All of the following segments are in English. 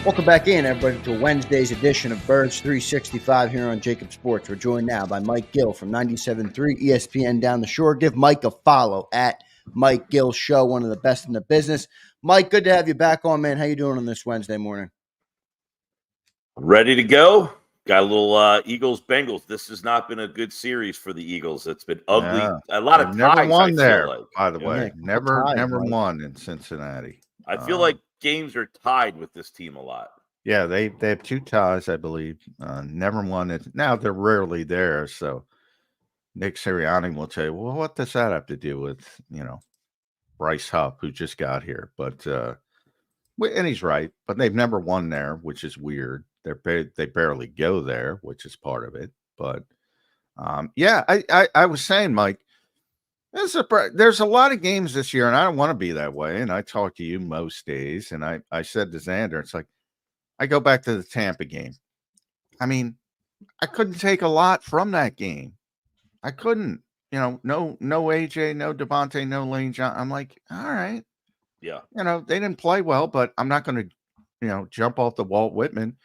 Welcome back in, everybody, to Wednesday's edition of Birds 365 here on JAKIB Sports. We're joined now by Mike Gill from 97.3 ESPN Down the Shore. Give Mike a follow at Mike Gill Show, one of the best in the business. Mike, good to have you back on, man. How you doing on this Wednesday morning? Ready to go. Got a little Eagles-Bengals. This has not been a good series for the Eagles. It's been ugly. Yeah. A lot of never ties, won I there, feel like. by the way. Never Mike. won in Cincinnati. I feel like games are tied with this team a lot. Yeah, they have 2 ties, I believe. Never won it. Now they're rarely there, so Nick Sirianni will tell you, well, what does that have to do with, Bryce Huff, who just got here? But and he's right, but they've never won there, which is weird. They barely go there, which is part of it. But I was saying, Mike, there's a lot of games this year, and I don't want to be that way. And I talk to you most days, and I said to Zander, it's like, I go back to the Tampa game. I mean, I couldn't take a lot from that game. I couldn't, no AJ, no Devontae, no Lane John. I'm like, all right. Yeah. They didn't play well, but I'm not going to, jump off the Walt Whitman.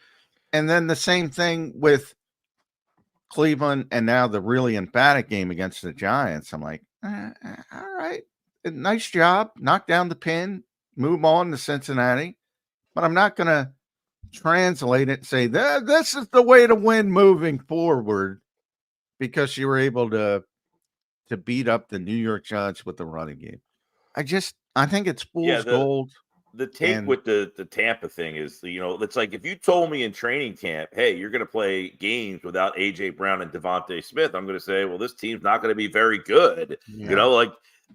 And then the same thing with Cleveland and now the really emphatic game against the Giants. I'm like, all right, nice job. Knock down the pin, move on to Cincinnati. But I'm not going to translate it and say that this is the way to win moving forward because you were able to beat up the New York Giants with the running game. I think it's fool's gold. The take with the Tampa thing is, it's like if you told me in training camp, hey, you're going to play games without AJ Brown and Devontae Smith, I'm going to say, well, this team's not going to be very good. Yeah.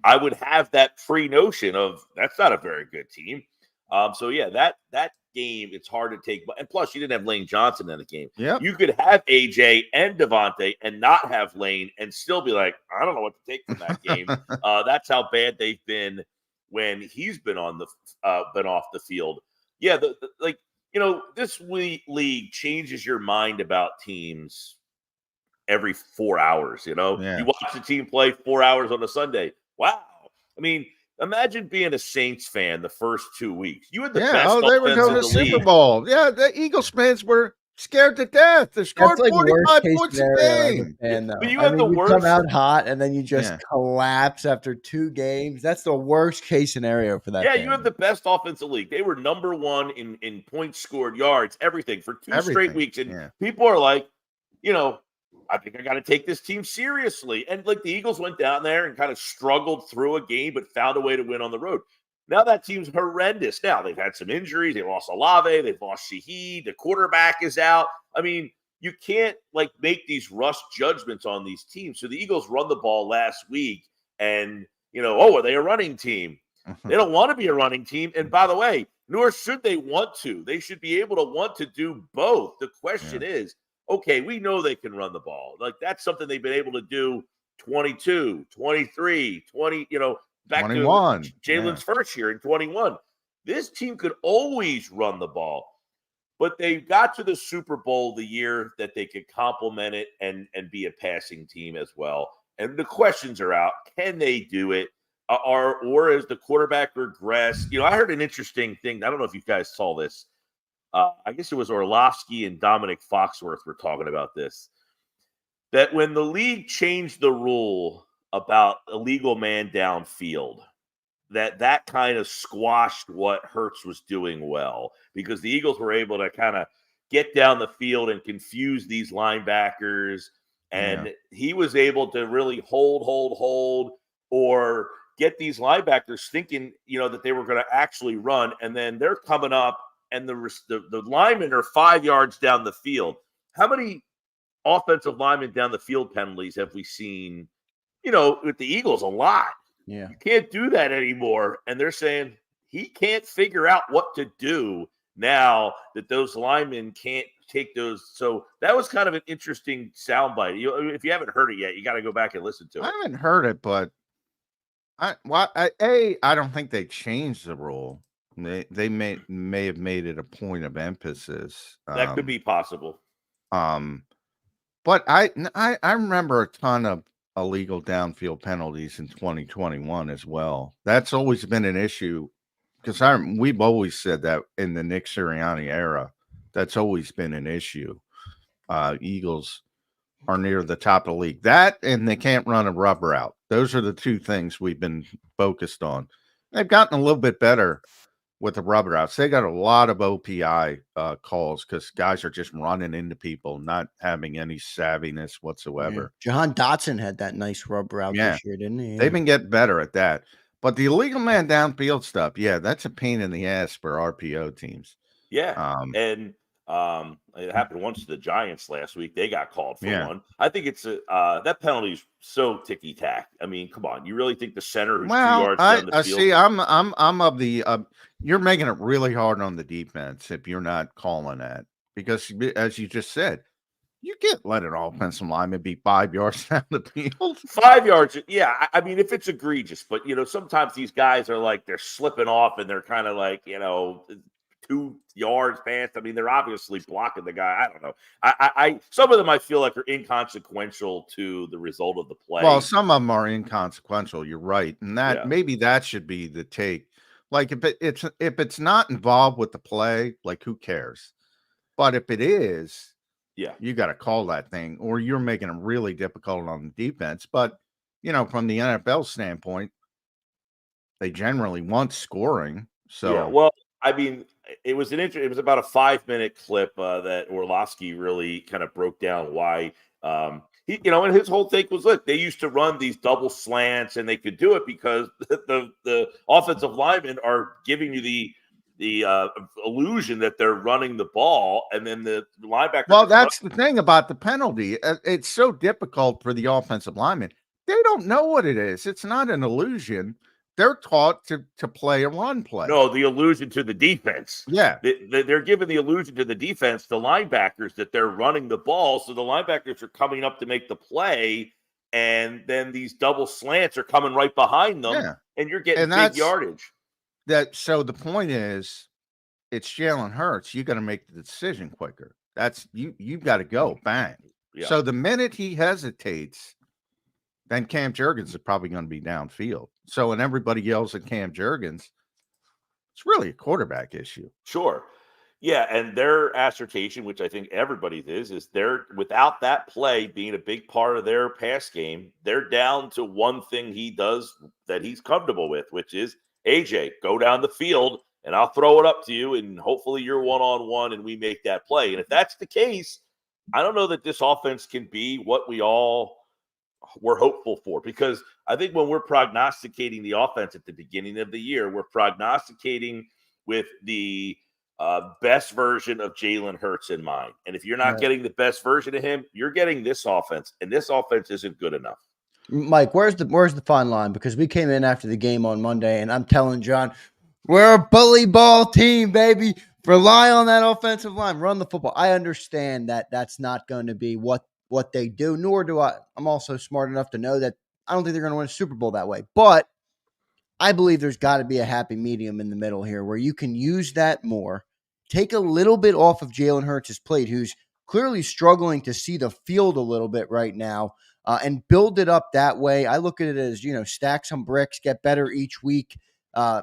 I would have that pre-notion of that's not a very good team. That game, it's hard to take. And plus, you didn't have Lane Johnson in the game. Yeah, you could have AJ and Devontae and not have Lane and still be like, I don't know what to take from that game. That's how bad they've been when he's been on been off the field. Yeah, this league changes your mind about teams every 4 hours. You watch the team play 4 hours on a Sunday. Wow, I mean. Imagine being a Saints fan the first 2 weeks. You had the best offense they were going to the Super Bowl. Yeah, the Eagles fans were scared to death. They scored 45 points a game. But you the worst. Come out hot and then you just collapse after 2 games. That's the worst case scenario for that. Yeah, you have the best offense in the league. They were number 1 in points scored, yards, everything for 2 straight weeks. And people are like, I think I got to take this team seriously. And the Eagles went down there and kind of struggled through a game, but found a way to win on the road. Now that team's horrendous. Now they've had some injuries. They lost Olave. They've lost Shaheed. The quarterback is out. I mean, you can't make these rush judgments on these teams. So the Eagles run the ball last week and, are they a running team? They don't want to be a running team. And by the way, nor should they want to. They should be able to want to do both. The question is, okay, we know they can run the ball. That's something they've been able to do 22, 23, 20, back 21. To Jalen's first year in 21. This team could always run the ball, but they got to the Super Bowl the year that they could complement it and be a passing team as well. And the questions are out. Can they do it? Or as the quarterback regress? I heard an interesting thing. I don't know if you guys saw this. I guess it was Orlovsky and Dominic Foxworth were talking about this, that when the league changed the rule about illegal man downfield, that kind of squashed what Hurts was doing well, because the Eagles were able to kind of get down the field and confuse these linebackers, and he was able to really hold, or get these linebackers thinking, that they were going to actually run, and then they're coming up, and the linemen are 5 yards down the field. How many offensive linemen down the field penalties have we seen, with the Eagles? A lot. Yeah. You can't do that anymore. And they're saying he can't figure out what to do now that those linemen can't take those. So that was kind of an interesting soundbite. If you haven't heard it yet, you got to go back and listen to it. I haven't heard it, but I don't think they changed the rule. They may have made it a point of emphasis. That could be possible. But I remember a ton of illegal downfield penalties in 2021 as well. That's always been an issue because we've always said that in the Nick Sirianni era, that's always been an issue. Eagles are near the top of the league. That and they can't run a rubber out. Those are the two things we've been focused on. They've gotten a little bit better with the rubber outs. They got a lot of OPI calls because guys are just running into people, not having any savviness whatsoever. Yeah. Jahan Dotson had that nice rubber out this year, didn't he? Yeah. They've been getting better at that. But the illegal man downfield stuff, that's a pain in the ass for RPO teams. Yeah. It happened once to the Giants last week. They got called for one. I think it's that penalty is so ticky tack. I mean, come on. You really think the center who's 2 yards down the field? See, I'm of the you're making it really hard on the defense if you're not calling that, because as you just said, you can't let an offensive lineman be 5 yards down the field. 5 yards, yeah. I mean, if it's egregious, but sometimes these guys are like they're slipping off and they're kind of like 2 yards past. I mean, they're obviously blocking the guy. I don't know. I some of them I feel like are inconsequential to the result of the play. Well, some of them are inconsequential. You're right, and that maybe that should be the take. Like if it's not involved with the play, like who cares? But if it is, you got to call that thing, or you're making it really difficult on the defense. But from the NFL standpoint, they generally want scoring. So well, I mean, it was about a 5-minute clip that Orlovsky really kind of broke down why he, and his whole take was, look, they used to run these double slants and they could do it because the offensive linemen are giving you the illusion that they're running the ball, and then the linebacker. Well, that's the thing about the penalty. It's so difficult for the offensive linemen. They don't know what it is. It's not an illusion. They're taught to play a run play. No, the illusion to the defense. Yeah. They're giving the illusion to the defense, the linebackers, that they're running the ball. So the linebackers are coming up to make the play, and then these double slants are coming right behind them, and you're getting big yardage. So the point is, it's Jalen Hurts. You got to make the decision quicker. That's you've got to go bang. Yeah. So the minute he hesitates, then Cam Jurgens is probably going to be downfield. So when everybody yells at Cam Jurgens, it's really a quarterback issue. Sure. Yeah, and their assertion, which I think everybody's is they're without that play being a big part of their pass game, they're down to one thing he does that he's comfortable with, which is, AJ, go down the field and I'll throw it up to you, and hopefully you're one-on-one and we make that play. And if that's the case, I don't know that this offense can be what we all were hopeful for, because I think when we're prognosticating the offense at the beginning of the year, we're prognosticating with the best version of Jalen Hurts in mind. And if you're not getting the best version of him, you're getting this offense, and this offense isn't good enough. Mike, where's the fine line? Because we came in after the game on Monday, and I'm telling John, we're a bully ball team, baby. Rely on that offensive line. Run the football. I understand that that's not going to be what they do, nor do I. I'm also smart enough to know that I don't think they're going to win a Super Bowl that way. But I believe there's got to be a happy medium in the middle here where you can use that more, take a little bit off of Jalen Hurts' plate, who's clearly struggling to see the field a little bit right now, and build it up that way. I look at it as, stack some bricks, get better each week,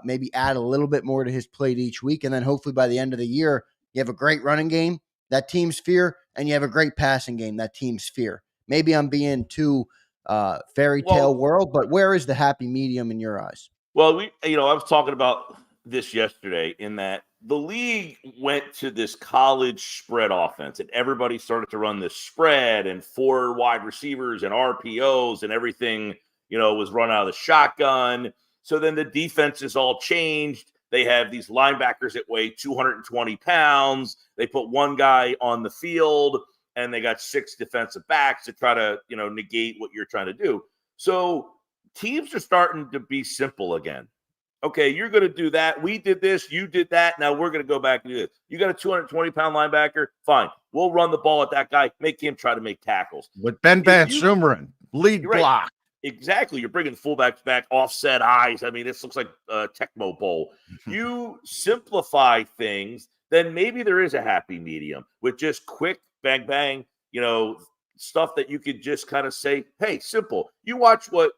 maybe add a little bit more to his plate each week, and then hopefully by the end of the year, you have a great running game that teams fear, and you have a great passing game that teams fear. Maybe I'm being too fairy tale world, but where is the happy medium in your eyes? Well, I was talking about this yesterday in that the league went to this college spread offense, and everybody started to run this spread and 4 wide receivers and RPOs and everything, was run out of the shotgun. So then the defenses all changed. They have these linebackers that weigh 220 pounds. They put one guy on the field, and they got 6 defensive backs to try to, negate what you're trying to do. So teams are starting to be simple again. Okay, you're going to do that. We did this. You did that. Now we're going to go back and do this. You got a 220-pound linebacker? Fine. We'll run the ball at that guy. Make him try to make tackles. With Ben Van Sumeren, lead block. Right. Exactly. You're bringing fullbacks back, offset eyes. I mean, this looks like a Tecmo Bowl. You simplify things, then maybe there is a happy medium with just quick, bang, bang, stuff that you could just kind of say, hey, simple. You watch what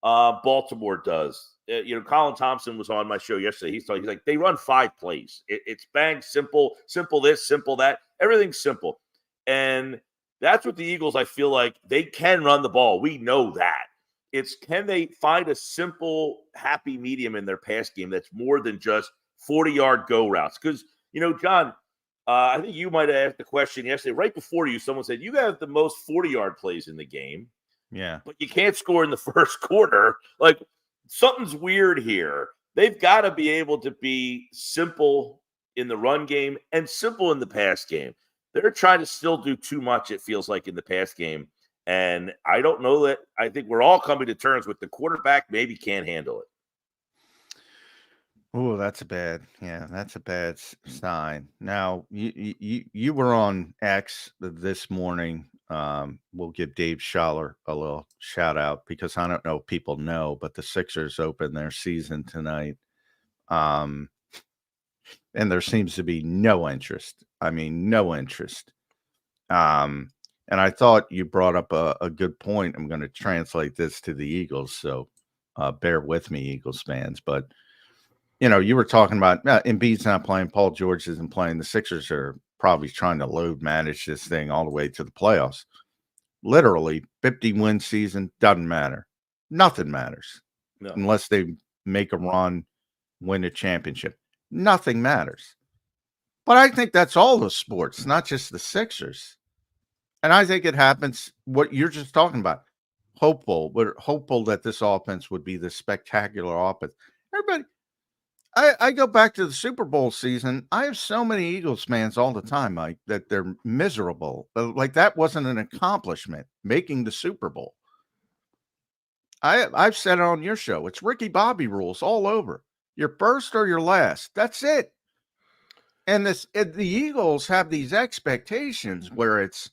Baltimore does Colin Thompson was on my show yesterday. He's like, they run 5 plays. It's bang, simple this, simple that. Everything's simple. And that's what the Eagles, I feel like they can run the ball. We know that. It's can they find a simple, happy medium in their pass game that's more than just 40-yard go routes? Because, John, I think you might have asked the question yesterday. Right before you, someone said, you have the most 40-yard plays in the game. Yeah. But you can't score in the first quarter. Like, something's weird here. They've got to be able to be simple in the run game and simple in the pass game. They're trying to still do too much, it feels like, in the pass game. And I don't know that – I think we're all coming to terms with the quarterback maybe can't handle it. Oh, that's a bad sign. Now, you were on X this morning. We'll give Dave Schaller a little shout out because I don't know if people know, but the Sixers open their season tonight. And there seems to be no interest. I mean, no interest. And I thought you brought up a good point. I'm going to translate this to the Eagles, so bear with me, Eagles fans. But, you were talking about Embiid's not playing, Paul George isn't playing. The Sixers are probably trying to load manage this thing all the way to the playoffs. Literally, 50-win season, doesn't matter. Nothing matters unless they make a run, win a championship. Nothing matters. But I think that's all the sports, not just the Sixers. And I think it happens, what you're just talking about. We're hopeful that this offense would be the spectacular offense. Everybody, I go back to the Super Bowl season. I have so many Eagles fans all the time, Mike, that they're miserable. Like that wasn't an accomplishment, making the Super Bowl. I've said it on your show. It's Ricky Bobby rules all over. You're first or you're last. That's it. And the Eagles have these expectations where it's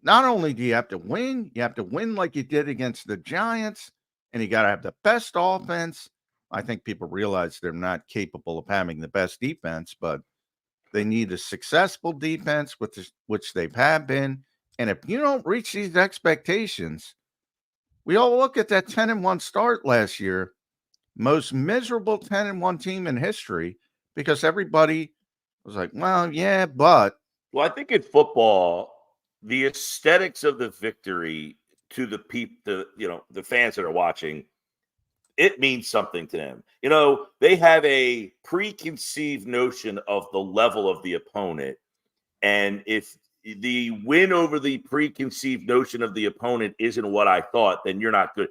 not only do you have to win like you did against the Giants, and you got to have the best offense. I think people realize they're not capable of having the best defense, but they need a successful defense, which they've had been. And if you don't reach these expectations, we all look at that 10-1 start last year, most miserable 10-1 team in history, because everybody was like, well, yeah, but. Well, I think in football, the aesthetics of the victory to the people, the fans that are watching, it means something to them. They have a preconceived notion of the level of the opponent. And if the win over the preconceived notion of the opponent isn't what I thought, then you're not good.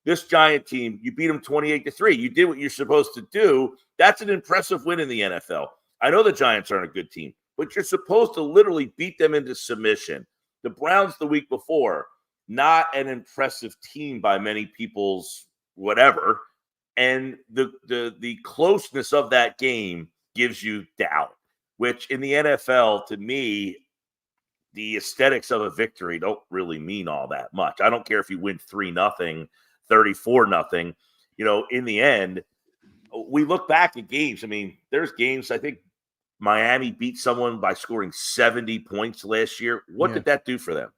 This Giant team, you beat them 28-3. You did what you're supposed to do. That's an impressive win in the NFL. I know the Giants aren't a good team, but you're supposed to literally beat them into submission. The Browns the week before, not an impressive team by many people's whatever. And the closeness of that game gives you doubt, which in the NFL, to me, the aesthetics of a victory don't really mean all that much. I don't care if you win 3-0, 34-0. In the end, we look back at games. I mean, there's games, I think Miami beat someone by scoring 70 points last year. What did that do for them?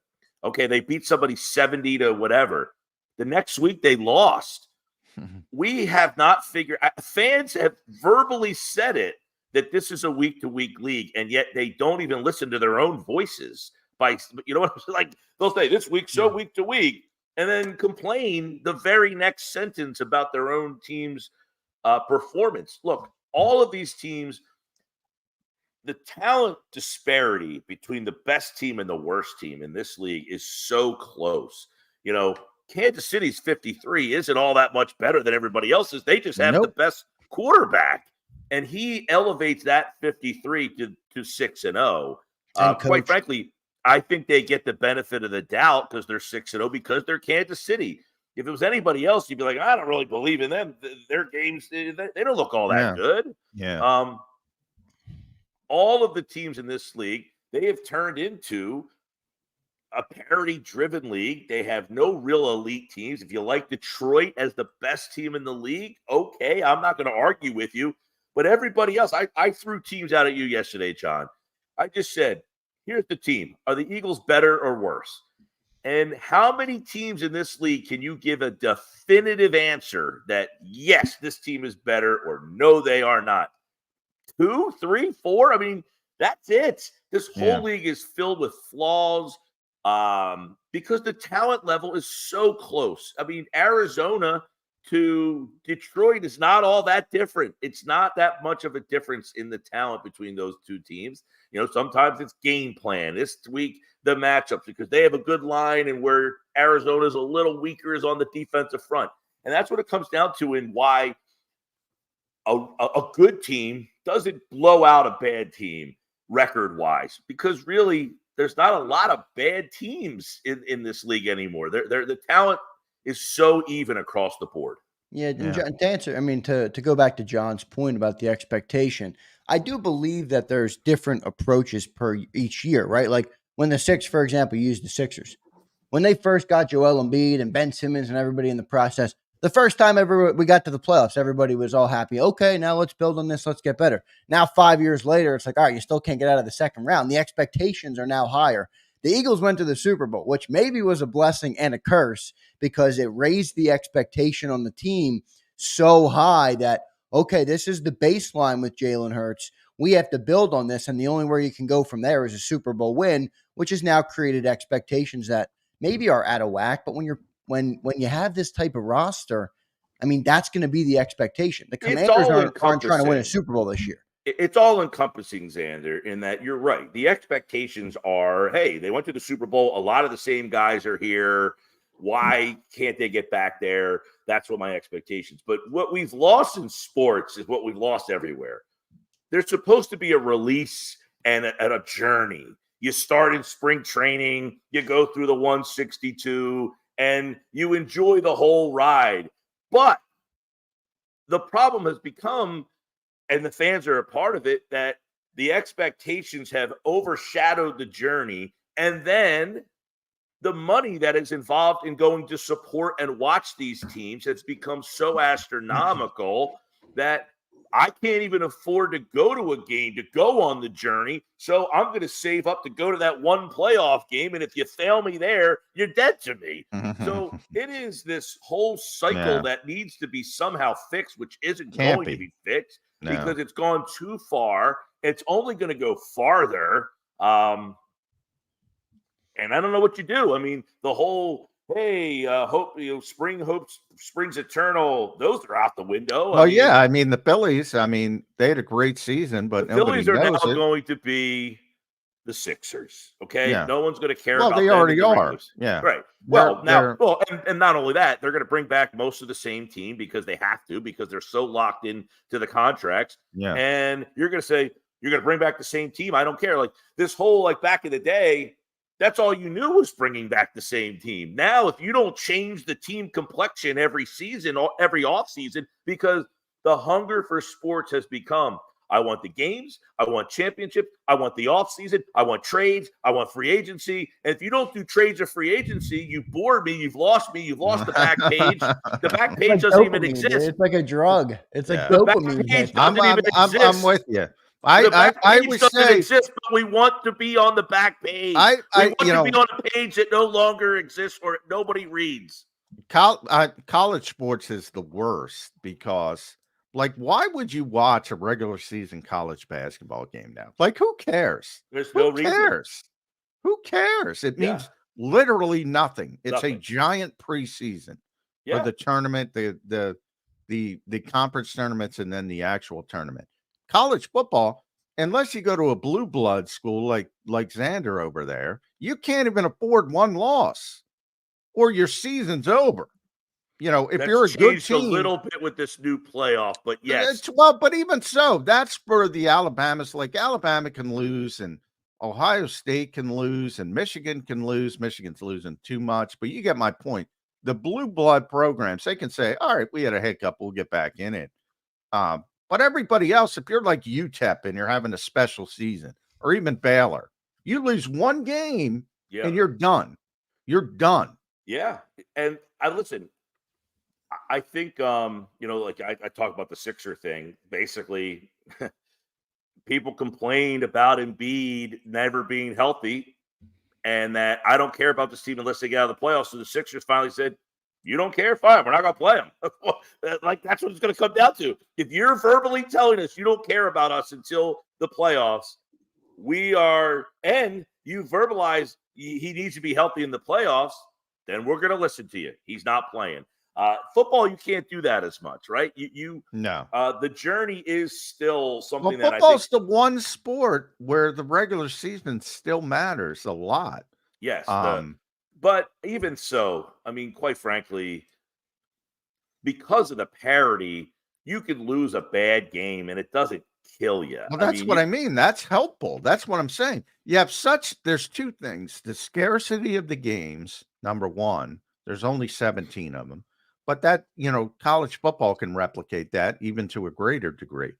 Okay, they beat somebody 70 to whatever. The next week they lost. We have not figured – fans have verbally said it, that this is a week-to-week league, and yet they don't even listen to their own voices. Like they'll say this week's so week-to-week, and then complain the very next sentence about their own team's performance. Look, all of these teams – the talent disparity between the best team and the worst team in this league is so close. Kansas City's 53 isn't all that much better than everybody else's. They just have the best quarterback, and he elevates that 53 to 6-0. Quite frankly, I think they get the benefit of the doubt because they're 6-0 because they're Kansas City. If it was anybody else, you'd be like, I don't really believe in them. Their games, they don't look all that good. Yeah. All of the teams in this league, they have turned into a parity-driven league. They have no real elite teams. If you like Detroit as the best team in the league, okay, I'm not going to argue with you. But everybody else, I threw teams out at you yesterday, John. I just said, here's the team. Are the Eagles better or worse? And how many teams in this league can you give a definitive answer that, yes, this team is better, or no, they are not? 2, 3, 4? I mean, that's it. This whole league is filled with flaws because the talent level is so close. I mean, Arizona to Detroit is not all that different. It's not that much of a difference in the talent between those two teams. Sometimes it's game plan. This week, the matchups, because they have a good line, and where Arizona's a little weaker is on the defensive front. And that's what it comes down to, and why a good team doesn't blow out a bad team record-wise, because really there's not a lot of bad teams in this league anymore. The talent is so even across the board. Yeah, and to answer, I mean, to go back to John's point about the expectation, I do believe that there's different approaches per each year, right? Like when the Sixers, for example, used the Sixers. When they first got Joel Embiid and Ben Simmons and everybody in the process, the first time ever we got to the playoffs, everybody was all happy. Okay, now let's build on this. Let's get better. Now, 5 years later, it's like, all right, you still can't get out of the second round. The expectations are now higher. The Eagles went to the Super Bowl, which maybe was a blessing and a curse because it raised the expectation on the team so high that, okay, this is the baseline with Jalen Hurts. We have to build on this, and the only way you can go from there is a Super Bowl win, which has now created expectations that maybe are out of whack. But when you have this type of roster, I mean, that's going to be the expectation. The Commanders aren't trying to win a Super Bowl this year. It's all encompassing, Zander, in that you're right. The expectations are, hey, they went to the Super Bowl. A lot of the same guys are here. Why can't they get back there? That's what my expectations. But what we've lost in sports is what we've lost everywhere. There's supposed to be a release and a journey. You start in spring training, you go through the 162, and you enjoy the whole ride. But the problem has become, and the fans are a part of it, that the expectations have overshadowed the journey. And then the money that is involved in going to support and watch these teams has become so astronomical that I can't even afford to go to a game, to go on the journey. So I'm going to save up to go to that one playoff game. And if you fail me there, you're dead to me. So it is this whole cycle that needs to be somehow fixed, which isn't going to be fixed because it's gone too far. It's only going to go farther. And I don't know what you do. I mean, the whole, hey, spring's eternal. Those are out the window. I mean, the Phillies, they had a great season, but the nobody Phillies are knows now it. going to be the Sixers. Okay. Yeah. No one's going to care Well, about they them already in the are. regular season. Yeah. Right. Well, and not only that, they're going to bring back most of the same team because they have to, because they're so locked in to the contracts. Yeah. And you're going to say, you're going to bring back the same team. I don't care. Like this whole, like back in the day, that's all you knew was bringing back the same team. Now, if you don't change the team complexion every season or every offseason, because the hunger for sports has become, I want the games, I want championships, I want the offseason, I want trades, I want free agency. And if you don't do trades or free agency, you bore me, you've lost me, you've lost the back page. The back page doesn't even exist. Dude. It's like a drug. It's like the dopamine. Back page doesn't even exist. I'm with you. I would say exist, but we want to be on the back page. We want to be on a page that no longer exists or nobody reads. College sports is the worst because, like, why would you watch a regular season college basketball game now? Like, who cares? There's no reason. Who cares? It means literally nothing. It's a giant preseason for the tournament, the conference tournaments, and then the actual tournament. College football, unless you go to a blue blood school like Zander over there, you can't even afford one loss or your season's over. If you're a good team, a little bit with this new playoff, but yes. But even so, that's for the Alabamas. Like Alabama can lose and Ohio State can lose and Michigan can lose. Michigan's losing too much, but you get my point. The blue blood programs, they can say, all right, we had a hiccup, we'll get back in it. But everybody else, if you're like UTEP and you're having a special season, or even Baylor, you lose one game and you're done. You're done. Yeah. And listen, I think, like I talk about the Sixer thing. Basically, people complained about Embiid never being healthy. and that I don't care about this team unless they get out of the playoffs. So the Sixers finally said, you don't care? Fine, we're not going to play them. Like, that's what it's going to come down to. If you're verbally telling us you don't care about us until the playoffs, and you verbalize he needs to be healthy in the playoffs, then we're going to listen to you. He's not playing. Football, you can't do that as much, right? No. The journey is still something Well, that football's the one sport where the regular season still matters a lot. Yes. But even so, I mean, quite frankly, because of the parity, you could lose a bad game and it doesn't kill you. Well, that's what I mean. That's helpful. That's what I'm saying. You have there's two things. The scarcity of the games, number one, there's only 17 of them. But that, college football can replicate that even to a greater degree.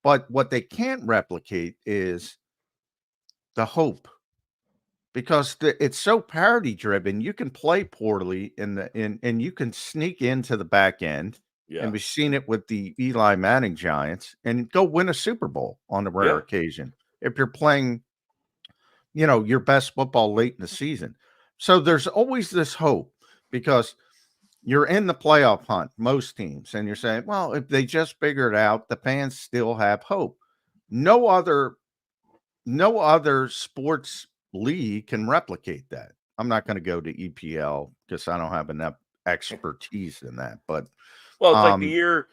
But what they can't replicate is the hope. Because it's so parity driven, you can play poorly and you can sneak into the back end. Yeah. And we've seen it with the Eli Manning Giants and go win a Super Bowl on a rare occasion if you're playing, your best football late in the season. So there's always this hope because you're in the playoff hunt, most teams, and you're saying, well, if they just figure it out, the fans still have hope. No other sports league can replicate that. I'm not going to go to EPL because I don't have enough expertise in that. But it's like the year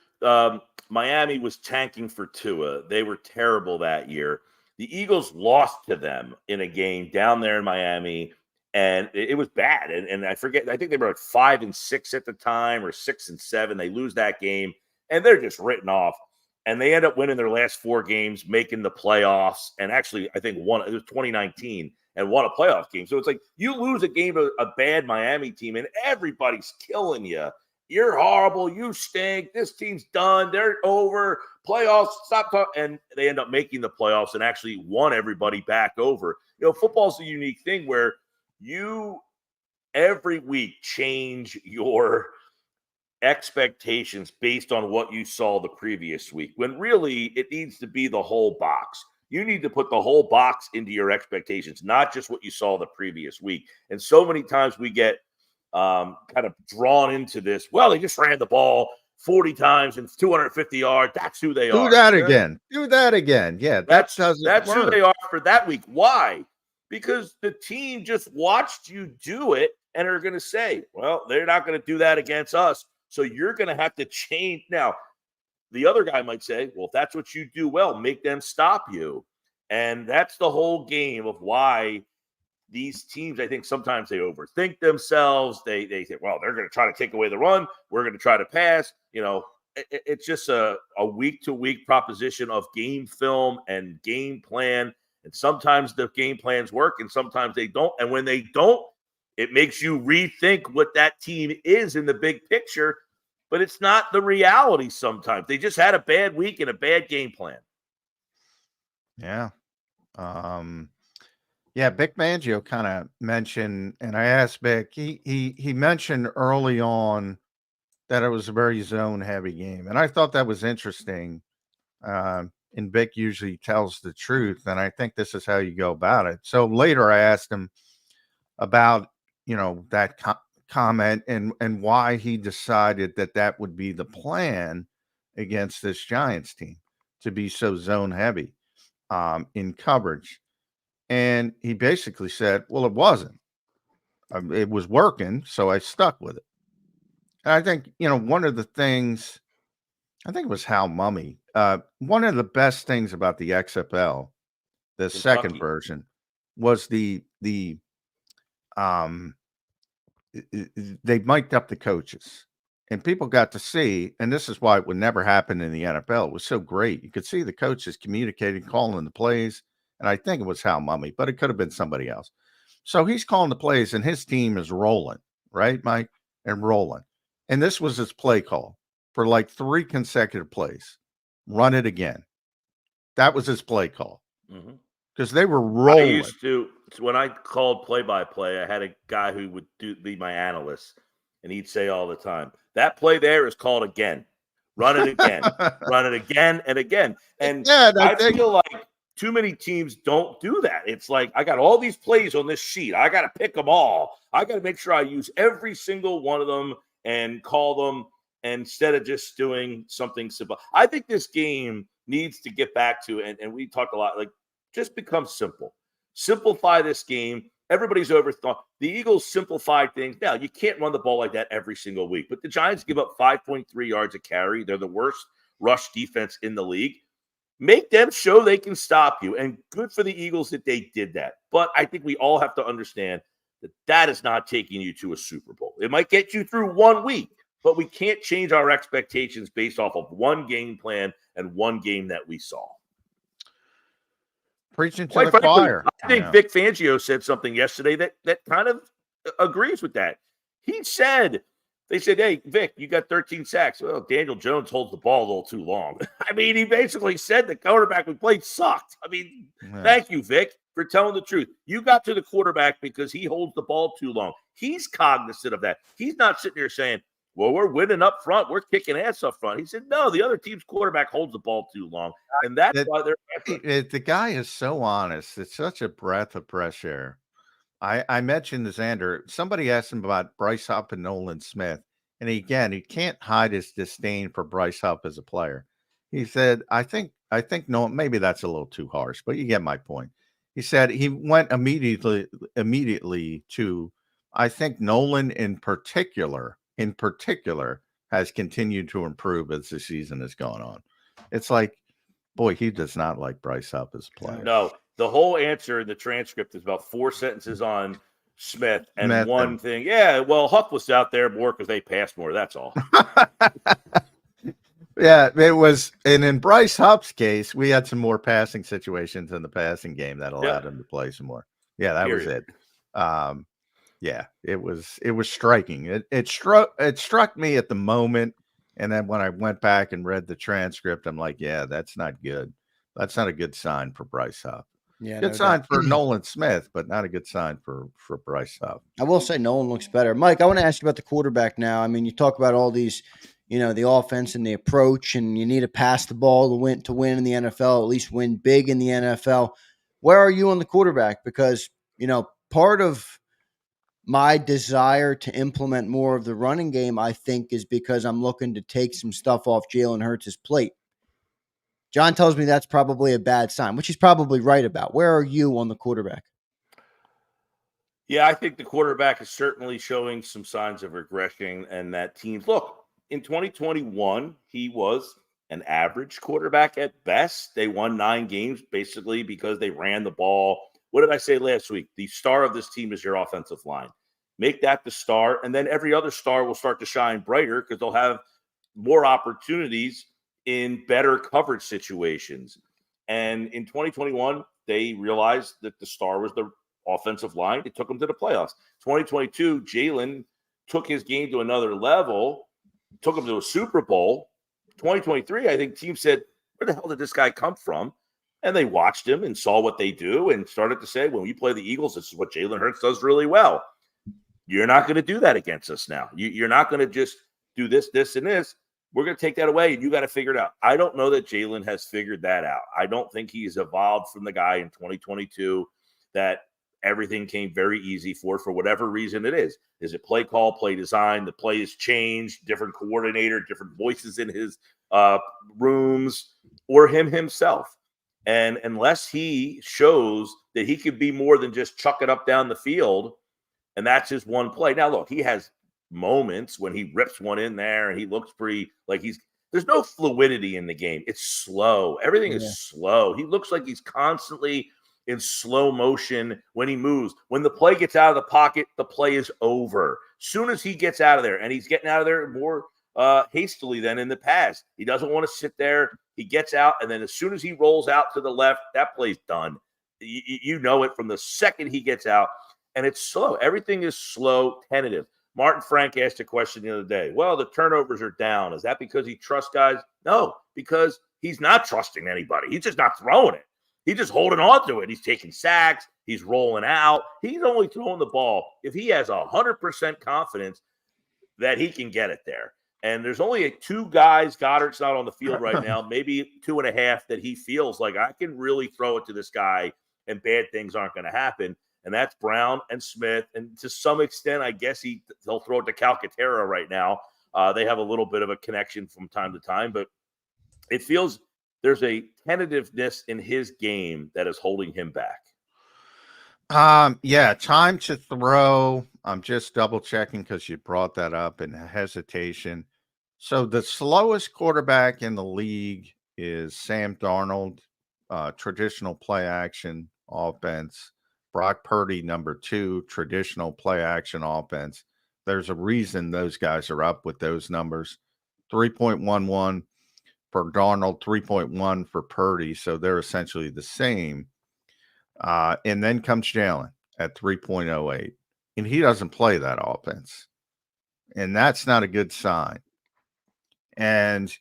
Miami was tanking for Tua. They were terrible that year. The Eagles lost to them in a game down there in Miami, and it was bad. And I forget. I think they were like 5-6 at the time, or 6-7. They lose that game, and they're just written off. And they end up winning their last 4 games, making the playoffs. And actually, I think it was 2019 and won a playoff game. So it's like you lose a game to a bad Miami team and everybody's killing you. You're horrible. You stink. This team's done. They're over. Playoffs, stop talking. And they end up making the playoffs and actually won everybody back over. Football's a unique thing where you every week change your expectations based on what you saw the previous week, when really it needs to be the whole box. You need to put the whole box into your expectations, not just what you saw the previous week. And so many times we get kind of drawn into this. Well, they just ran the ball 40 times and 250 yards. That's who they are. Do that again. Yeah, that's work. Who they are for that week. Why? Because the team just watched you do it and are going to say, well, they're not going to do that against us. So you're going to have to change. Now, the other guy might say, well, if that's what you do well, make them stop you. And that's the whole game of why these teams, I think sometimes they overthink themselves. They say, well, they're going to try to take away the run. We're going to try to pass. It's just a week-to-week proposition of game film and game plan. And sometimes the game plans work and sometimes they don't. And when they don't, it makes you rethink what that team is in the big picture, but it's not the reality sometimes. They just had a bad week and a bad game plan. Yeah. Vic Fangio kind of mentioned, and I asked Vic, he mentioned early on that it was a very zone-heavy game, and I thought that was interesting. And Vic usually tells the truth, and I think this is how you go about it. So later I asked him about that comment and why he decided that would be the plan against this Giants team, to be so zone heavy in coverage. And he basically said, well, it wasn't. It was working, so I stuck with it. And I think, one of the things, I think it was Hal Mummy, one of the best things about the XFL, the second version, was they mic'd up the coaches and people got to see, and this is why it would never happen in the NFL. It was so great. You could see the coaches communicating, calling the plays. And I think it was Hal Mummy, but it could have been somebody else. So he's calling the plays and his team is rolling, right, Mike? And rolling. And this was his play call for like 3 consecutive plays. Run it again. That was his play call. Because they were rolling. I used to, when I called play-by-play, I had a guy who would be my analyst, and he'd say all the time, that play there is called again. Run it again. Run it again and again. And I feel like too many teams don't do that. It's like, I got all these plays on this sheet. I got to pick them all. I got to make sure I use every single one of them and call them instead of just doing something simple. I think this game needs to get back to, and we talked a lot, like, just become simple. Simplify this game. Everybody's overthought. The Eagles simplified things. Now, you can't run the ball like that every single week, but the Giants give up 5.3 yards a carry. They're the worst rush defense in the league. Make them show they can stop you, and good for the Eagles that they did that. But I think we all have to understand that that is not taking you to a Super Bowl. It might get you through 1 week, but we can't change our expectations based off of one game plan and one game that we saw. Preaching to the choir. I think Vic Fangio said something yesterday that kind of agrees with that. He said, they said, hey, Vic, you got 13 sacks. Well, Daniel Jones holds the ball a little too long. I mean, he basically said the quarterback we played sucked. I mean, Thank you, Vic, for telling the truth. You got to the quarterback because he holds the ball too long. He's cognizant of that. He's not sitting there saying, well, we're winning up front. We're kicking ass up front. He said, no, the other team's quarterback holds the ball too long. And that's why they're the guy is so honest. It's such a breath of fresh air. I mentioned the Zander. Somebody asked him about Bryce Huff and Nolan Smith. And again, he can't hide his disdain for Bryce Huff as a player. He said, I think no, maybe that's a little too harsh, but you get my point. He said he went immediately to, I think Nolan in particular has continued to improve as the season has gone on. It's like, boy, he does not like Bryce Huff as a player. No, the whole answer in the transcript is about 4 sentences on Smith and one thing. Yeah, well, Huff was out there more because they passed more. That's all. Yeah, it was. And in Bryce Huff's case, we had some more passing situations in the passing game that allowed him to play some more. Yeah, that was it. Yeah, it was striking. It struck me at the moment. And then when I went back and read the transcript, I'm like, yeah, that's not good. That's not a good sign for Bryce Huff. Yeah, good sign for Nolan Smith, but not a good sign for Bryce Huff. I will say Nolan looks better. Mike, I want to ask you about the quarterback now. I mean, you talk about all these, the offense and the approach, and you need to pass the ball to win in the NFL, at least win big in the NFL. Where are you on the quarterback? Because, part of my desire to implement more of the running game, I think, is because I'm looking to take some stuff off Jalen Hurts' plate. John tells me that's probably a bad sign, which he's probably right about. Where are you on the quarterback? Yeah, I think the quarterback is certainly showing some signs of regression, and that teams look. In 2021, he was an average quarterback at best. They won 9 games basically because they ran the ball. What did I say last week? The star of this team is your offensive line. Make that the star, and then every other star will start to shine brighter because they'll have more opportunities in better coverage situations. And in 2021, they realized that the star was the offensive line. It took them to the playoffs. 2022, Jalen took his game to another level, took him to a Super Bowl. 2023, I think teams said, where the hell did this guy come from? And they watched him and saw what they do and started to say, when we play the Eagles, this is what Jalen Hurts does really well. You're not going to do that against us now. You're not going to just do this, this, and this. We're going to take that away, and you got to figure it out. I don't know that Jalen has figured that out. I don't think he's evolved from the guy in 2022 that everything came very easy for whatever reason it is. Is it play call, play design? The play has changed, different coordinator, different voices in his rooms, or him himself. And unless he shows that he could be more than just chuck it up down the field, and that's his one play. Now, look, he has moments when he rips one in there and he looks pretty like there's no fluidity in the game. It's slow. Everything is slow. He looks like he's constantly in slow motion when he moves. When the play gets out of the pocket, the play is over. Soon as he gets out of there, and he's getting out of there more hastily than in the past. He doesn't want to sit there. He gets out, and then as soon as he rolls out to the left, that play's done. You know it from the second he gets out, and it's slow. Everything is slow, tentative. Martin Frank asked a question the other day. Well, the turnovers are down. Is that because he trusts guys? No, because he's not trusting anybody. He's just not throwing it. He's just holding on to it. He's taking sacks. He's rolling out. He's only throwing the ball if he has 100% confidence that he can get it there. And there's only 2 guys. Goddard's not on the field right now, maybe 2.5 that he feels like I can really throw it to this guy and bad things aren't going to happen. And that's Brown and Smith. And to some extent, I guess he'll throw it to Calcaterra right now. They have a little bit of a connection from time to time, but it feels there's a tentativeness in his game that is holding him back. Yeah, time to throw. I'm just double checking because you brought that up and hesitation. So the slowest quarterback in the league is Sam Darnold, traditional play action offense. Brock Purdy, number 2, traditional play action offense. There's a reason those guys are up with those numbers. 3.11 for Darnold, 3.1 for Purdy. So they're essentially the same. And then comes Jalen at 3.08. And he doesn't play that offense. And that's not a good sign. And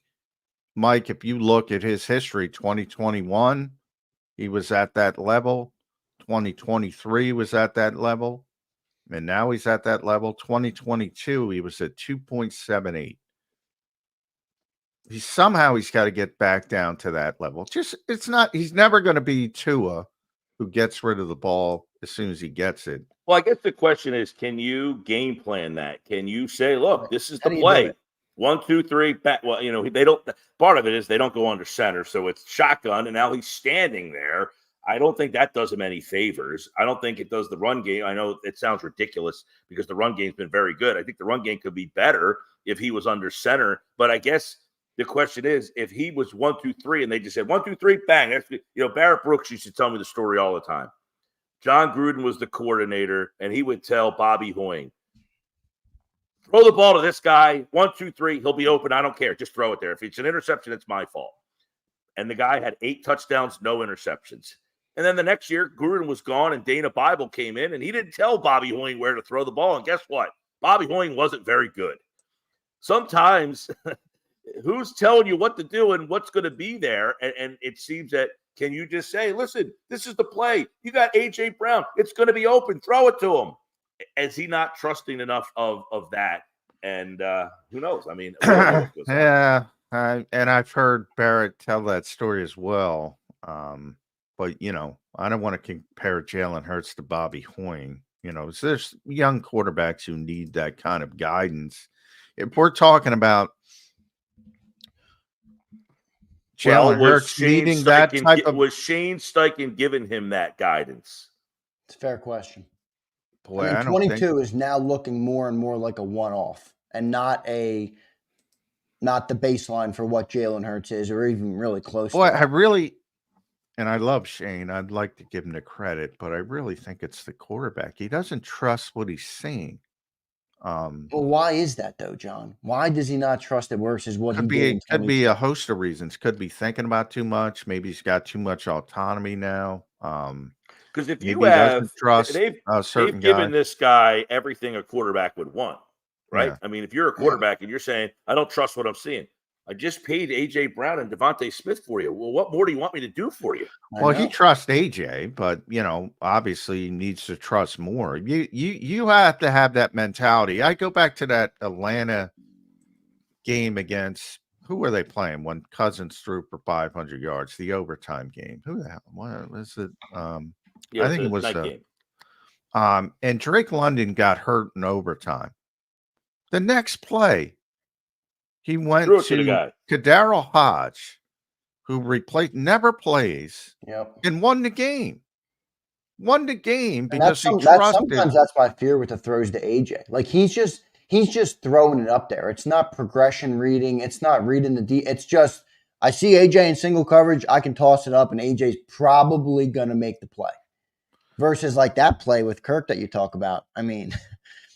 Mike, if you look at his history, 2021, he was at that level. 2023 was at that level. And now he's at that level. 2022, he was at 2.78. He's got to get back down to that level. He's never going to be Tua, who gets rid of the ball as soon as he gets it. Well, I guess the question is, can you game plan that? Can you say, look, this is the play? 1, 2, 3, back. Well, they don't. Part of it is they don't go under center, so it's shotgun, and now he's standing there. I don't think that does him any favors. I don't think it does the run game. I know it sounds ridiculous because the run game's been very good. I think the run game could be better if he was under center. But I guess the question is, if he was 1, 2, 3, and they just said 1, 2, 3, bang. That's, Barrett Brooks used to tell me the story all the time. John Gruden was the coordinator, and he would tell Bobby Hoying, throw the ball to this guy, 1, 2, 3, he'll be open. I don't care. Just throw it there. If it's an interception, it's my fault. And the guy had 8 touchdowns, no interceptions. And then the next year, Gruden was gone, and Dana Bible came in, and he didn't tell Bobby Hoying where to throw the ball. And guess what? Bobby Hoying wasn't very good. Sometimes who's telling you what to do and what's going to be there? And it seems that, can you just say, listen, this is the play. You got A.J. Brown. It's going to be open. Throw it to him. Is he not trusting enough of that? And who knows? I mean, yeah. And I've heard Barrett tell that story as well. But, I don't want to compare Jalen Hurts to Bobby Hoying. So there's young quarterbacks who need that kind of guidance. If we're talking about Jalen Hurts needing that type of... Was Shane Steichen giving him that guidance? It's a fair question. Boy, 22 is now looking more and more like a one-off and not the baseline for what Jalen Hurts is, or even really close to that. And I love Shane. I'd like to give him the credit, but I really think it's the quarterback. He doesn't trust what he's seeing. Well, why is that though, John? Why does he not trust it versus what he did? Could be a host of reasons. Could be thinking about too much. Maybe he's got too much autonomy now. Because if you have trust, they've given this guy everything a quarterback would want, right? Yeah. I mean, if you're a quarterback and you're saying, I don't trust what I'm seeing, I just paid A.J. Brown and Devontae Smith for you. Well, what more do you want me to do for you? Well, he trusts A.J., but, obviously he needs to trust more. You have to have that mentality. I go back to that Atlanta game against, who were they playing when Cousins threw for 500 yards, the overtime game? Who the hell? What was it? I think it was night game. And Drake London got hurt in overtime. The next play, he went to Kadaro Hodge, who never plays, and won the game. Because he trusted. Sometimes that's my fear with the throws to AJ. Like he's just throwing it up there. It's not progression reading. It's not reading it's just, I see AJ in single coverage. I can toss it up, and AJ's probably going to make the play. Versus like that play with Kirk that you talk about. I mean,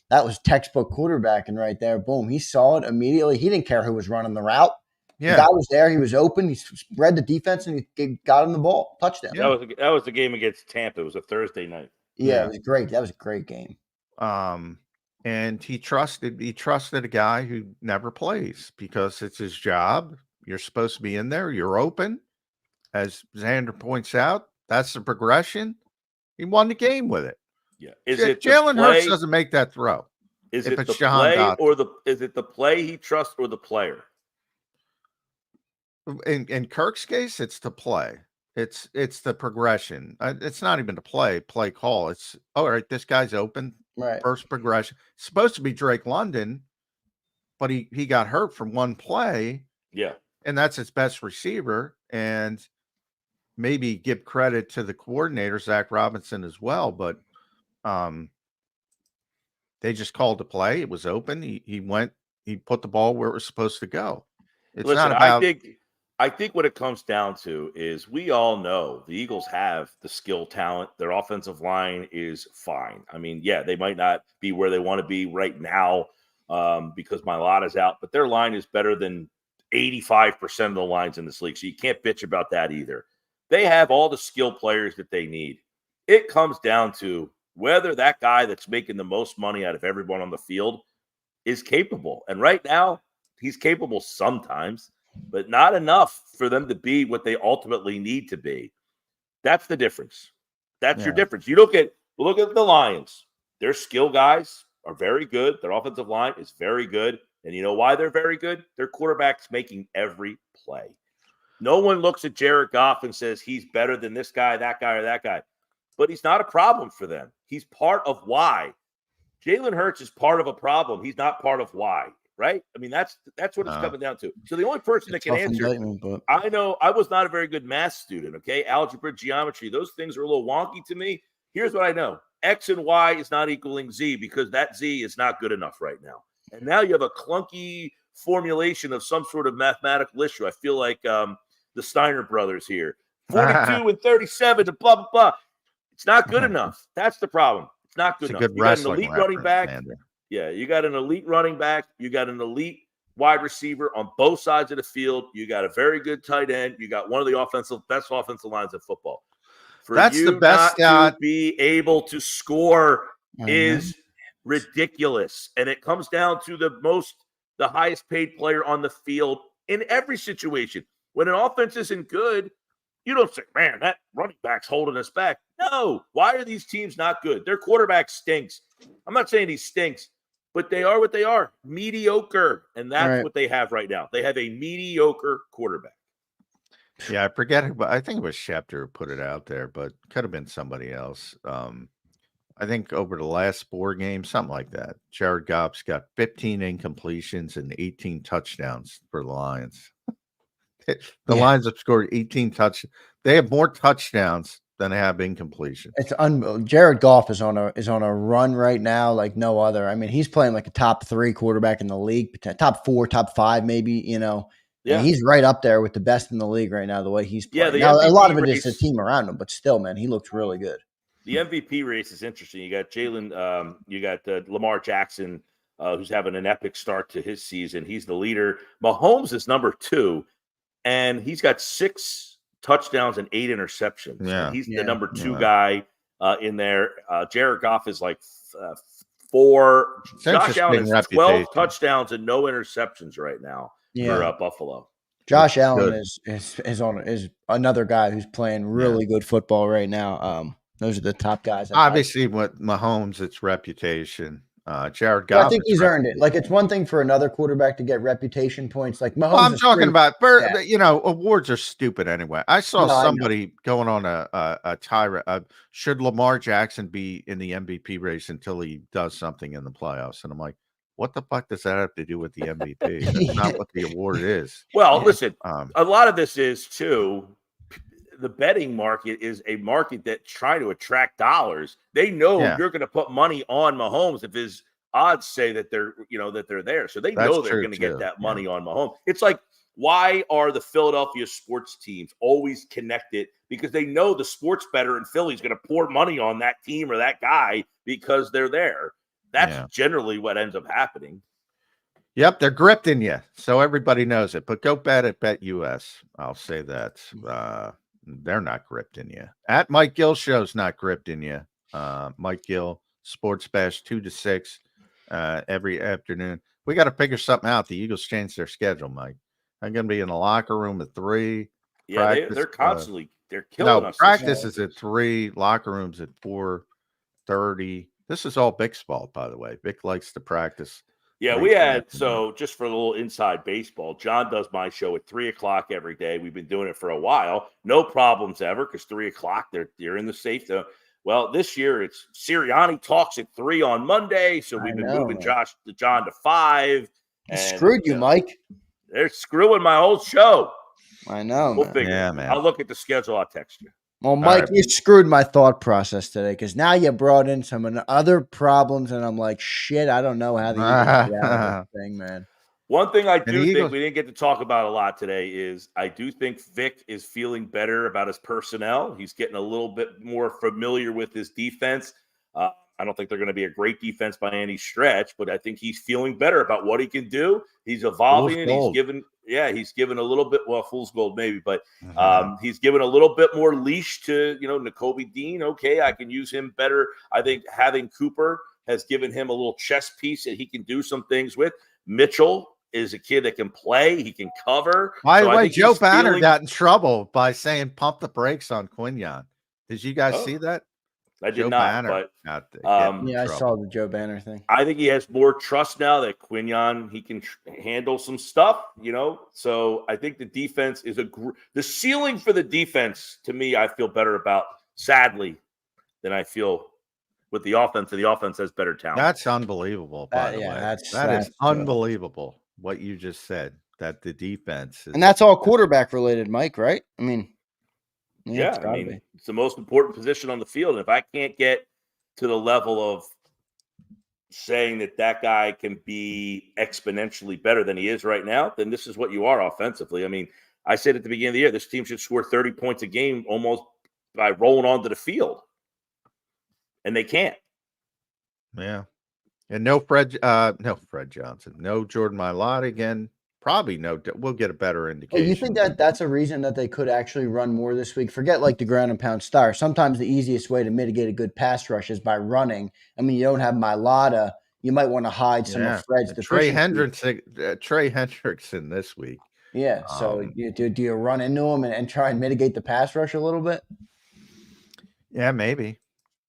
that was textbook quarterbacking right there. Boom. He saw it immediately. He didn't care who was running the route. Yeah. The guy was there. He was open. He spread the defense, and he got him the ball. Touchdown. That was the game against Tampa. It was a Thursday night. Yeah, it was great. That was a great game. And he trusted a guy who never plays because it's his job. You're supposed to be in there. You're open. As Zander points out, that's the progression. He won the game with it. Yeah. Jalen Hurts doesn't make that throw. Is if it it's the Jahan play Dotson. is it the play he trusts or the player? In Kirk's case, it's to play. It's the progression. It's not even to play call. It's all right. This guy's open. Right. First progression. It's supposed to be Drake London, but he got hurt from one play. Yeah. And that's his best receiver. And maybe give credit to the coordinator, Zach Robinson, as well. But they just called the play. It was open. He went, he put the ball where it was supposed to go. It's Listen, not about I think what it comes down to is we all know the Eagles have the skill talent. Their offensive line is fine. I mean, yeah, they might not be where they want to be right now because Mailata's out, but their line is better than 85% of the lines in this league. So you can't bitch about that either. They have all the skill players that they need. It comes down to whether that guy that's making the most money out of everyone on the field is capable. And right now, he's capable sometimes, but not enough for them to be what they ultimately need to be. That's the difference. That's your difference. You look at the Lions. Their skill guys are very good. Their offensive line is very good. And you know why they're very good? Their quarterback's making every play. No one looks at Jared Goff and says he's better than this guy, that guy, or that guy. But he's not a problem for them. He's part of why. Jalen Hurts is part of a problem. He's not part of why, right? I mean, that's what it's coming down to. So the only person that can answer, I know I was not a very good math student, okay? Algebra, geometry, those things are a little wonky to me. Here's what I know. X and Y is not equaling Z because that Z is not good enough right now. And now you have a clunky formulation of some sort of mathematical issue. I feel like the Steiner brothers here. 42 and 37 and blah, blah, blah. It's not good enough. That's the problem. It's not good enough. Good you got an elite running back. Zander. Yeah, you got an elite running back. You got an elite wide receiver on both sides of the field. You got a very good tight end. You got one of the best offensive lines in football. For That's you the best not to be able to score is ridiculous. And it comes down to the highest paid player on the field in every situation. When an offense isn't good, you don't say, man, that running back's holding us back. No. Why are these teams not good? Their quarterback stinks. I'm not saying he stinks, but they are what they are. Mediocre. And that's what they have right now. They have a mediocre quarterback. Yeah, I forget it, but I think it was Schefter who put it out there, but could have been somebody else. I think over the last 4 games, something like that, Jared Goff's got 15 incompletions and 18 touchdowns for the Lions. The Lions have scored 18 touchdowns. They have more touchdowns than they have incompletion. It's Jared Goff is on a run right now like no other. I mean, he's playing like a top 3 quarterback in the league, top 4, top 5, maybe. You know, yeah, and he's right up there with the best in the league right now. The way he's playing. Yeah, now, a lot of it is the team around him, but still, man, he looks really good. The MVP race is interesting. You got Jalen, you got Lamar Jackson, who's having an epic start to his season. He's the leader. Mahomes is number 2, and he's got 6 touchdowns and 8 interceptions. Yeah, he's the number 2 guy in there. Jared Goff is like 4. Josh Allen has 12 touchdowns and no interceptions right now for Buffalo. Josh Allen is another guy who's playing really good football right now. Those are the top guys. Obviously, with Mahomes, it's reputation. Jared Goff. I think he's earned it. Like, it's one thing for another quarterback to get reputation points. Like Mahomes. Well, I'm talking about, awards are stupid anyway. I saw somebody going on a tirade. Should Lamar Jackson be in the MVP race until he does something in the playoffs? And I'm like, what the fuck does that have to do with the MVP? That's not what the award is. Well, listen, a lot of this is too. The betting market is a market that's trying to attract dollars. They know you're going to put money on Mahomes if his odds say that they're there. So they know they're going to get that money on Mahomes. It's like, why are the Philadelphia sports teams always connected? Because they know the sports bettor in Philly is going to pour money on that team or that guy because they're there. That's generally what ends up happening. Yep, they're gripped in you. So everybody knows it. But go bet at BetUS. I'll say that. They're not gripped in you. At Mike Gill Show's not gripped in you. Mike Gill, Sports Bash 2 to 6 every afternoon. We got to figure something out. The Eagles changed their schedule, Mike. I'm going to be in the locker room at 3. Yeah, they're constantly they're killing us. Practice is at 3. Locker rooms at 4:30. This is all Vic's fault, by the way. Vic likes to practice. Yeah, late we in the had, afternoon. so just for a little inside baseball, John does my show at 3:00 every day. We've been doing it for a while. No problems ever, because 3:00, they're in the safe zone. Well, this year it's Sirianni talks at 3 on Monday, so we've been moving man. John to 5. He And screwed you, Mike. they're screwing my whole show. I know, We'll man. figure Yeah, it. man. I'll look at the schedule. I'll text you. Well, Mike, right. you screwed my thought process today, because now you brought in some other problems, and I'm like, shit, I don't know how the Eagles get out of this thing, man. One thing I the do think Eagles- we didn't get to talk about a lot today is I do think Vic is feeling better about his personnel. He's getting a little bit more familiar with his defense. I don't think they're going to be a great defense by any stretch, but I think he's feeling better about what he can do. He's evolving, and he's given a little bit, well, fool's gold maybe, but he's given a little bit more leash to, Nakobe Dean. Okay, I can use him better. I think having Cooper has given him a little chess piece that he can do some things with. Mitchell is a kid that can play. He can cover. By the way, Joe Banner got in trouble by saying pump the brakes on Quinyon. Did you guys see that? I did Joe not, Banner but I saw the Joe Banner thing. I think he has more trust now that Quinyon, he can handle some stuff, So I think the defense is the ceiling for the defense, to me, I feel better about, sadly, than I feel with the offense. The offense has better talent. That's unbelievable, by the way. That is unbelievable what you just said, that the defense is, and that's all quarterback related, Mike, right? I mean, it's the most important position on the field. And if I can't get to the level of saying that guy can be exponentially better than he is right now, then this is what you are offensively. I mean, I said at the beginning of the year, this team should score 30 points a game almost by rolling onto the field. And they can't. Yeah. And no Fred Johnson, no Jordan Mailata again. Probably no. We'll get a better indication. You think that's a reason that they could actually run more this week? Forget like the ground and pound star. Sometimes the easiest way to mitigate a good pass rush is by running. I mean, you don't have Mailata. You might want to hide some of Fred's deficiencies. Trey Hendrickson this week. Yeah. So do you run into him and try and mitigate the pass rush a little bit? Yeah, maybe.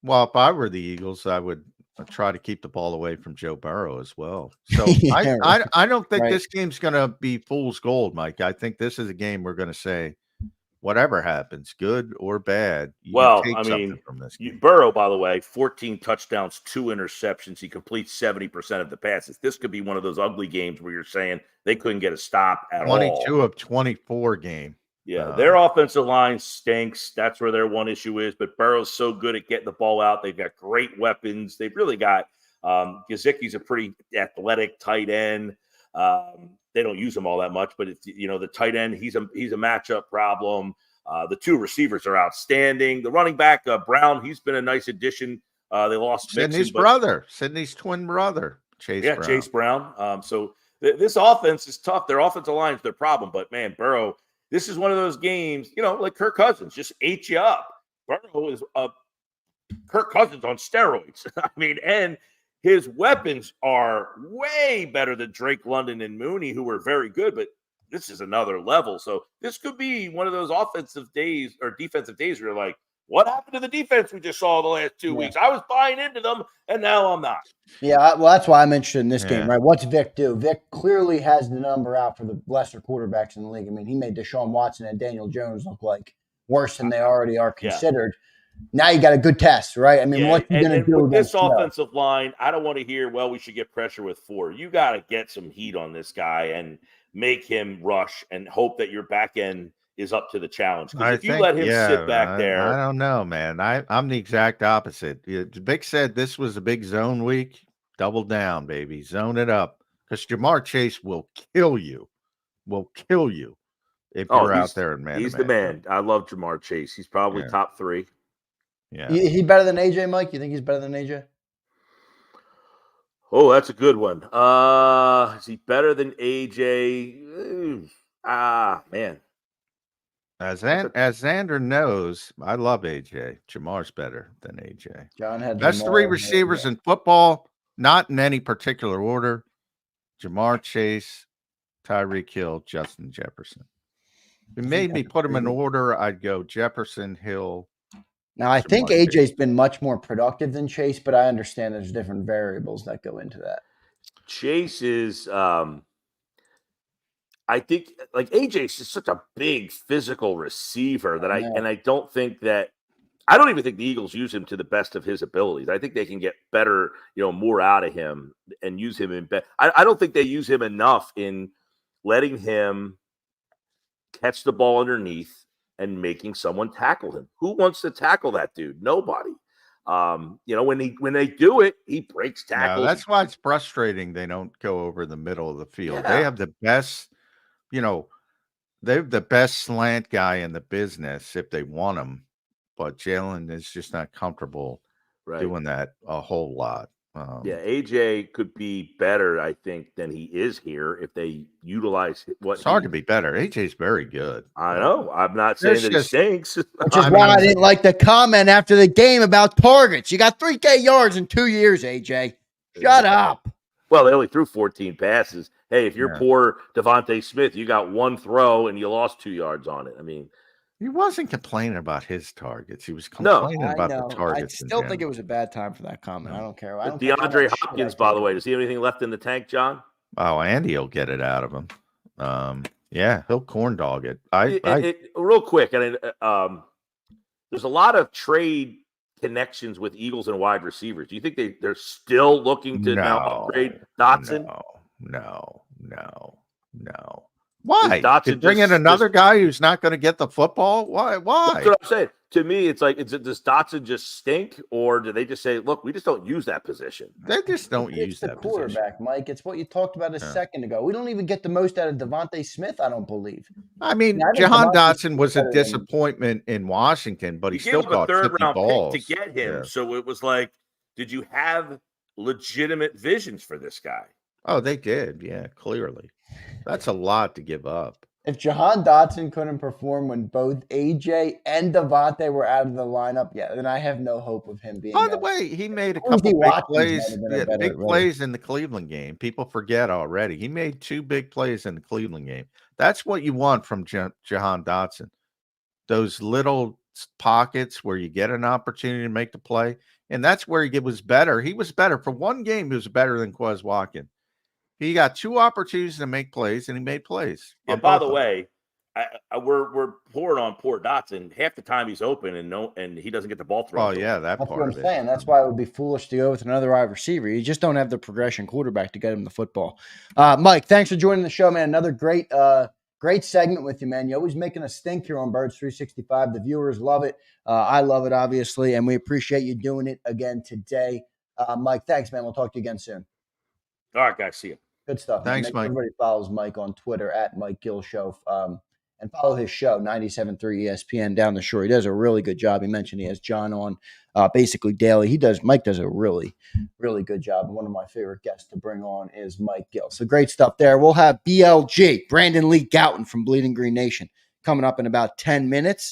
Well, if I were the Eagles, I would try to keep the ball away from Joe Burrow as well. So I don't think this game's going to be fool's gold, Mike. I think this is a game we're going to say, whatever happens, good or bad. From this game. Burrow, by the way, 14 touchdowns, 2 interceptions. He completes 70% of the passes. This could be one of those ugly games where you're saying they couldn't get a stop at 22 of 24 game. Yeah, their offensive line stinks. That's where their one issue is. But Burrow's so good at getting the ball out. They've got great weapons. They've really got Gesicki's a pretty athletic tight end. They don't use him all that much, but the tight end, he's a matchup problem. The 2 receivers are outstanding. The running back, Brown, he's been a nice addition. They lost Sidney's twin brother, Chase Brown. Chase Brown. So this offense is tough. Their offensive line is their problem. But, man, Burrow, this is one of those games, like Kirk Cousins, just ate you up. Burrow is Kirk Cousins on steroids. I mean, and his weapons are way better than Drake London and Mooney, who were very good, but this is another level. So this could be one of those offensive days or defensive days where you're like, what happened to the defense we just saw the last 2 weeks? I was buying into them, and now I'm not. Yeah, well, that's why I'm interested in this game, right? What's Vic do? Vic clearly has the number out for the lesser quarterbacks in the league. I mean, he made Deshaun Watson and Daniel Jones look like worse than they already are considered. Now you got a good test, right? I mean, what's he going to do with this offensive line? I don't want to hear, well, we should get pressure with 4. You got to get some heat on this guy and make him rush and hope that your back end is up to the challenge. Because if you let him sit back there. I don't know, man. I'm the exact opposite. Vic said this was a big zone week. Double down, baby. Zone it up. Because Jamar Chase will kill you. If you're out there in man. He's the man. I love Jamar Chase. He's probably top 3. Yeah. He better than AJ, Mike? You think he's better than AJ? Oh, that's a good one. Is he better than AJ? Man. As Zander knows, I love AJ. Jamar's better than AJ. John had best 3 receivers in football, not in any particular order. Jamar Chase, Tyreek Hill, Justin Jefferson. If you made me put them in order, I'd go Jefferson, Hill, Now, I think Jamar AJ's Chase. been much more productive than Chase, but I understand there's different variables that go into that. Chase is, I think, like AJ is just such a big physical receiver that I don't think that. I don't even think the Eagles use him to the best of his abilities. I think they can get better, more out of him and use him in. I don't think they use him enough in letting him catch the ball underneath and making someone tackle him. Who wants to tackle that dude? Nobody. When they do it, he breaks tackles. No, that's why it's frustrating they don't go over the middle of the field. Yeah. They have the best, they have the best slant guy in the business if they want him. But Jalen is just not comfortable doing that a whole lot. AJ could be better, I think, than he is here if they utilize what. It's hard to be better. AJ's very good. I know. I'm not saying that he stinks. Which is why I didn't like the comment after the game about targets. You got 3K yards in 2 years, AJ. Shut up. Well, they only threw 14 passes. Hey, if you're poor Devontae Smith, you got one throw and you lost 2 yards on it. I mean, he wasn't complaining about his targets. He was complaining about the targets. I still think it was a bad time for that comment. I don't care. DeAndre Hopkins, by the way, does he have anything left in the tank, John? Oh, Andy will get it out of him. He'll corn dog it. Real quick, there's a lot of trade connections with Eagles and wide receivers. Do you think they're still looking to now upgrade Dotson? No. Why? To bring in another guy who's not going to get the football? Why? That's what I'm saying. To me, it's like, does Dotson just stink, or do they just say, look, we just don't use that position? They just don't use that position. It's the quarterback, Mike. It's what you talked about a second ago. We don't even get the most out of Devontae Smith, I don't believe. I mean, Jahan Dotson was a disappointment in Washington, but he still caught 50 balls. Pick to get him. Yeah. So it was like, did you have legitimate visions for this guy? Oh, they did. Yeah, clearly. That's a lot to give up. If Jahan Dotson couldn't perform when both AJ and Devontae were out of the lineup, then I have no hope of him being. By the way, he made a couple big plays in the Cleveland game. People forget already. He made 2 big plays in the Cleveland game. That's what you want from Jahan Dotson. Those little pockets where you get an opportunity to make the play, and that's where he was better. He was better for one game. He was better than Quez Watkins. He got 2 opportunities to make plays, and he made plays. Yeah. By the way, we're pouring on poor Dotson. Half the time he's open and he doesn't get the ball thrown. Oh yeah, that's part what I'm saying. That's why it would be foolish to go with another wide receiver. You just don't have the progression quarterback to get him the football. Mike, thanks for joining the show, man. Another great segment with you, man. You're always making us think here on Birds 365. The viewers love it. I love it, obviously, and we appreciate you doing it again today. Mike, thanks, man. We'll talk to you again soon. All right, guys. See you. Good stuff. Thanks, Mike. Everybody follows Mike on Twitter at Mike Gill Show, and follow his show 97.3 ESPN Down the Shore. He does a really good job. He mentioned he has John on basically daily. Mike does a really, really good job. One of my favorite guests to bring on is Mike Gill. So great stuff there. We'll have BLG, Brandon Lee Gouton from Bleeding Green Nation, coming up in about 10 minutes.